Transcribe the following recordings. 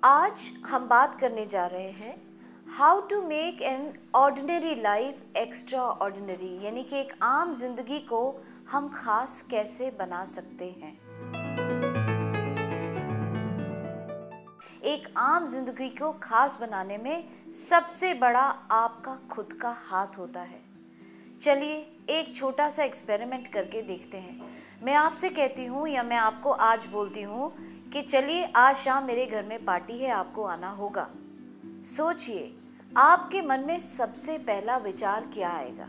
आज हम बात करने जा रहे हैं how to make an ordinary life extraordinary, यानी कि एक आम जिंदगी को हम खास कैसे बना सकते हैं। एक आम जिंदगी को खास बनाने में सबसे बड़ा आपका खुद का हाथ होता है। चलिए एक छोटा सा एक्सपेरिमेंट करके देखते हैं। मैं आपसे कहती हूँ या मैं आपको आज बोलती हूँ कि चलिए आज शाम मेरे घर में पार्टी है, आपको आना होगा। सोचिए आपके मन में सबसे पहला विचार क्या आएगा?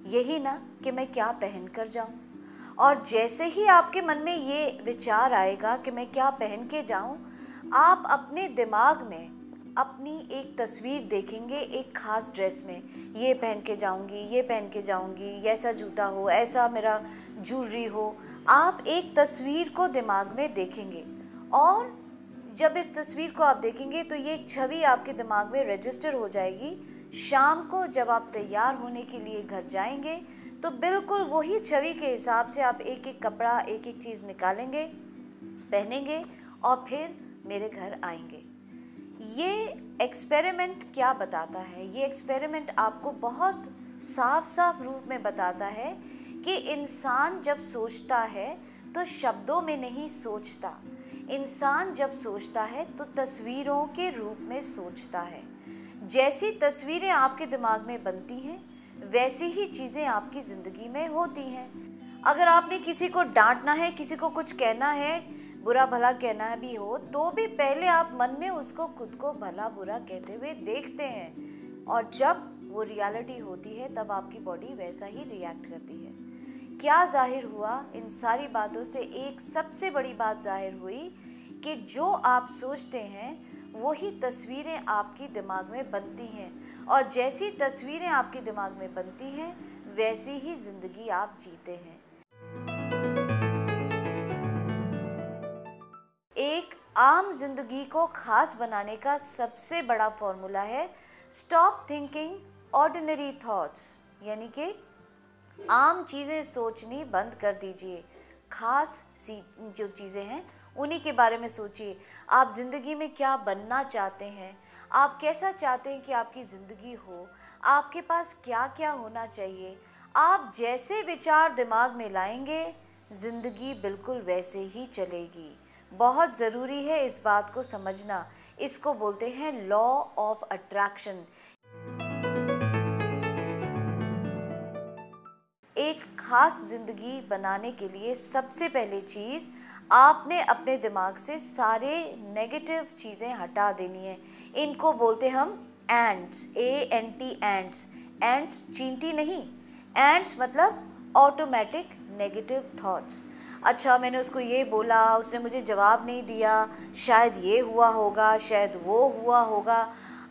यही ना कि मैं क्या पहन कर जाऊं। और जैसे ही आपके मन में ये विचार आएगा कि मैं क्या पहन के जाऊं, आप अपने दिमाग में अपनी एक तस्वीर देखेंगे एक खास ड्रेस में। ये पहन के जाऊंगी, ये पहन के जाऊंगी, ऐसा जूता हो, ऐसा मेरा ज्वेलरी हो। आप एक तस्वीर को दिमाग में देखेंगे और जब इस तस्वीर को आप देखेंगे तो ये एक छवि आपके दिमाग में रजिस्टर हो जाएगी। शाम को जब आप तैयार होने के लिए घर जाएंगे तो बिल्कुल वही छवि के हिसाब से आप एक एक कपड़ा, एक एक चीज़ निकालेंगे, पहनेंगे और फिर मेरे घर आएंगे। ये एक्सपेरिमेंट क्या बताता है? ये एक्सपेरिमेंट आपको बहुत साफ साफ रूप में बताता है कि इंसान जब सोचता है तो शब्दों में नहीं सोचता। इंसान जब सोचता है तो तस्वीरों के रूप में सोचता है। जैसी तस्वीरें आपके दिमाग में बनती हैं वैसी ही चीज़ें आपकी ज़िंदगी में होती हैं। अगर आपने किसी को डांटना है, किसी को कुछ कहना है, बुरा भला कहना भी हो, तो भी पहले आप मन में उसको खुद को भला बुरा कहते हुए देखते हैं और जब वो रियलिटी होती है तब आपकी बॉडी वैसा ही रिएक्ट करती है। क्या जाहिर हुआ? इन सारी बातों से एक सबसे बड़ी बात जाहिर हुई कि जो आप सोचते हैं वही तस्वीरें आपकी दिमाग में बनती हैं और जैसी तस्वीरें आपके दिमाग में बनती हैं वैसी ही ज़िंदगी आप जीते हैं। एक आम जिंदगी को खास बनाने का सबसे बड़ा फॉर्मूला है स्टॉप थिंकिंग ऑर्डिनरी थॉट्स, यानी कि आम चीज़ें सोचनी बंद कर दीजिए। खास सी जो चीज़ें हैं उन्हीं के बारे में सोचिए। आप ज़िंदगी में क्या बनना चाहते हैं, आप कैसा चाहते हैं कि आपकी ज़िंदगी हो, आपके पास क्या क्या होना चाहिए। आप जैसे विचार दिमाग में लाएंगे ज़िंदगी बिल्कुल वैसे ही चलेगी। बहुत ज़रूरी है इस बात को समझना। इसको बोलते हैं लॉ ऑफ अट्रैक्शन। एक खास ज़िंदगी बनाने के लिए सबसे पहली चीज़ आपने अपने दिमाग से सारे नेगेटिव चीज़ें हटा देनी है। इनको बोलते हम एंट्स, ANT एंट्स। एंट्स चींटी नहीं, एंट्स मतलब ऑटोमेटिक नेगेटिव थॉट्स। अच्छा मैंने उसको ये बोला, उसने मुझे जवाब नहीं दिया, शायद ये हुआ होगा, शायद वो हुआ होगा।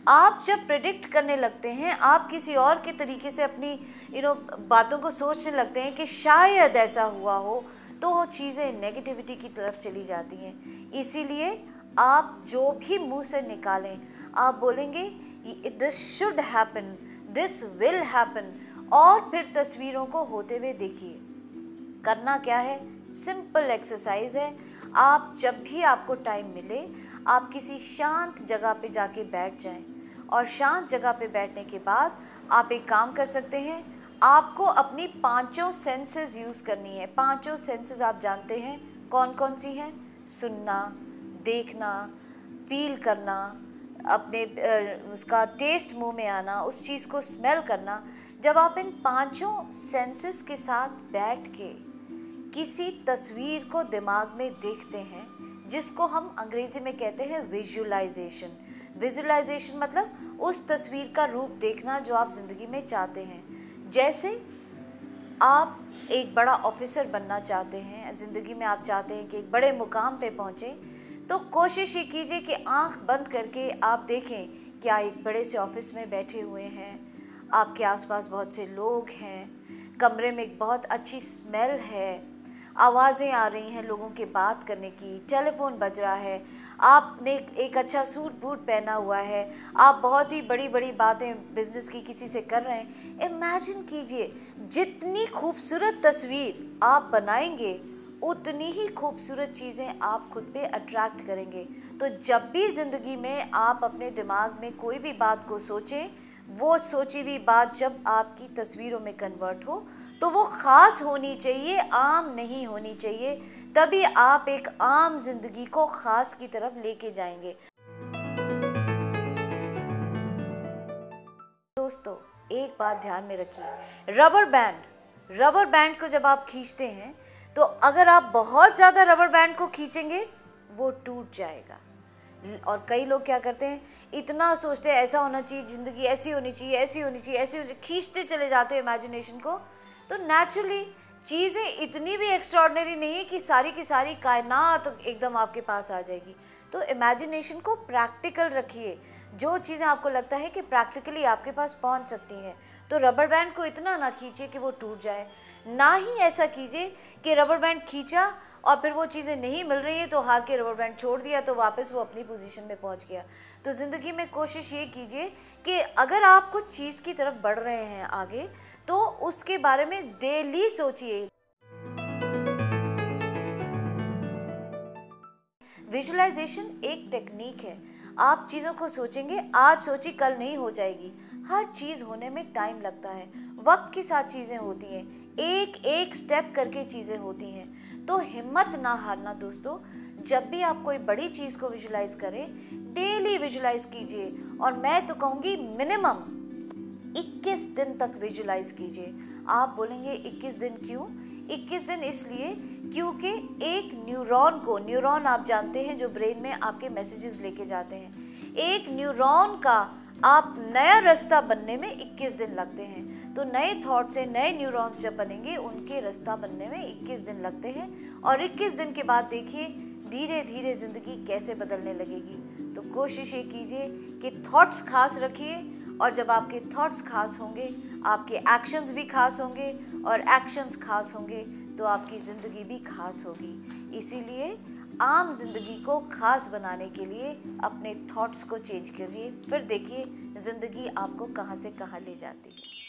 आप जब प्रेडिक्ट करने लगते हैं, आप किसी और के तरीके से अपनी बातों को सोचने लगते हैं कि शायद ऐसा हुआ हो, तो वो चीज़ें नेगेटिविटी की तरफ चली जाती हैं। इसीलिए आप जो भी मुंह से निकालें आप बोलेंगे this should happen, this will happen, और फिर तस्वीरों को होते हुए देखिए। करना क्या है? सिंपल एक्सरसाइज है। आप जब भी आपको टाइम मिले आप किसी शांत जगह पे जाके बैठ जाएं और शांत जगह पे बैठने के बाद आप एक काम कर सकते हैं। आपको अपनी पांचों सेंसेस यूज़ करनी है। पांचों सेंसेस आप जानते हैं कौन कौन सी हैं? सुनना, देखना, फील करना, अपने उसका टेस्ट मुंह में आना, उस चीज़ को स्मेल करना। जब आप इन पांचों सेंसेस के साथ बैठ के किसी तस्वीर को दिमाग में देखते हैं जिसको हम अंग्रेज़ी में कहते हैं विजुअलाइजेशन। विजुअलाइजेशन मतलब उस तस्वीर का रूप देखना जो आप ज़िंदगी में चाहते हैं। जैसे आप एक बड़ा ऑफिसर बनना चाहते हैं, ज़िंदगी में आप चाहते हैं कि एक बड़े मुकाम पे पहुँचें, तो कोशिश ये कीजिए कि आंख बंद करके आप देखें कि आप एक बड़े से ऑफिस में बैठे हुए हैं, आपके आसपास बहुत से लोग हैं, कमरे में एक बहुत अच्छी स्मेल है, आवाज़ें आ रही हैं लोगों के बात करने की, टेलीफोन बज रहा है, आपने एक अच्छा सूट बूट पहना हुआ है, आप बहुत ही बड़ी बड़ी बातें बिजनेस की किसी से कर रहे हैं। इमेजिन कीजिए जितनी खूबसूरत तस्वीर आप बनाएंगे उतनी ही खूबसूरत चीज़ें आप खुद पे अट्रैक्ट करेंगे। तो जब भी ज़िंदगी में आप अपने दिमाग में कोई भी बात को सोचें, वो सोची हुई बात जब आपकी तस्वीरों में कन्वर्ट हो तो वो ख़ास होनी चाहिए, आम नहीं होनी चाहिए। तभी आप एक आम जिंदगी को ख़ास की तरफ लेके जाएंगे। दोस्तों, एक बात ध्यान में रखिए, रबर बैंड को जब आप खींचते हैं तो अगर आप बहुत ज़्यादा रबर बैंड को खींचेंगे वो टूट जाएगा। और कई लोग क्या करते हैं, इतना सोचते हैं ऐसा होना चाहिए, ज़िंदगी ऐसी होनी चाहिए, ऐसी होनी चाहिए, ऐसी होनी चाहिए, खींचते चले जाते हैं इमेजिनेशन को। तो नेचुरली चीज़ें इतनी भी एक्स्ट्रॉर्डनरी नहीं है कि सारी की सारी कायनात एकदम आपके पास आ जाएगी। तो इमेजिनेशन को प्रैक्टिकल रखिए। जो चीज़ें आपको लगता है कि प्रैक्टिकली आपके पास पहुंच सकती हैं, तो रबर बैंड को इतना ना खींचिए कि वो टूट जाए। ना ही ऐसा कीजिए कि रबर बैंड खींचा और फिर वो चीज़ें नहीं मिल रही है तो हार के रबर बैंड छोड़ दिया तो वापस वो अपनी पोजीशन में पहुंच गया। तो ज़िंदगी में कोशिश ये कीजिए कि अगर आप कुछ चीज़ की तरफ बढ़ रहे हैं आगे, तो उसके बारे में डेली सोचिए। विजुअलाइजेशन एक टेक्निक है। आप चीज़ों को सोचेंगे, आज सोची कल नहीं हो जाएगी। हर चीज़ होने में टाइम लगता है, वक्त के साथ चीज़ें होती हैं, एक एक स्टेप करके चीज़ें होती हैं। तो हिम्मत ना हारना दोस्तों। जब भी आप कोई बड़ी चीज़ को विजुअलाइज करें, डेली विजुअलाइज कीजिए। और मैं तो कहूँगी मिनिमम 21 दिन तक विजुअलाइज कीजिए। आप बोलेंगे 21 दिन क्यों? 21 दिन इसलिए क्योंकि एक न्यूरॉन आप जानते हैं जो ब्रेन में आपके मैसेजेस लेके जाते हैं, एक न्यूरॉन का आप नया रास्ता बनने में 21 दिन लगते हैं। तो नए थॉट से नए न्यूरॉन्स जब बनेंगे, उनके रास्ता बनने में 21 दिन लगते हैं। और 21 दिन के बाद देखिए धीरे धीरे ज़िंदगी कैसे बदलने लगेगी। तो कोशिश ये कीजिए कि थॉट्स खास रखिए, और जब आपके थॉट्स खास होंगे, आपके एक्शंस भी खास होंगे, और एक्शंस खास होंगे तो आपकी ज़िंदगी भी खास होगी। इसीलिए आम जिंदगी को खास बनाने के लिए अपने थॉट्स को चेंज करिए, फिर देखिए ज़िंदगी आपको कहाँ से कहाँ ले जाती है।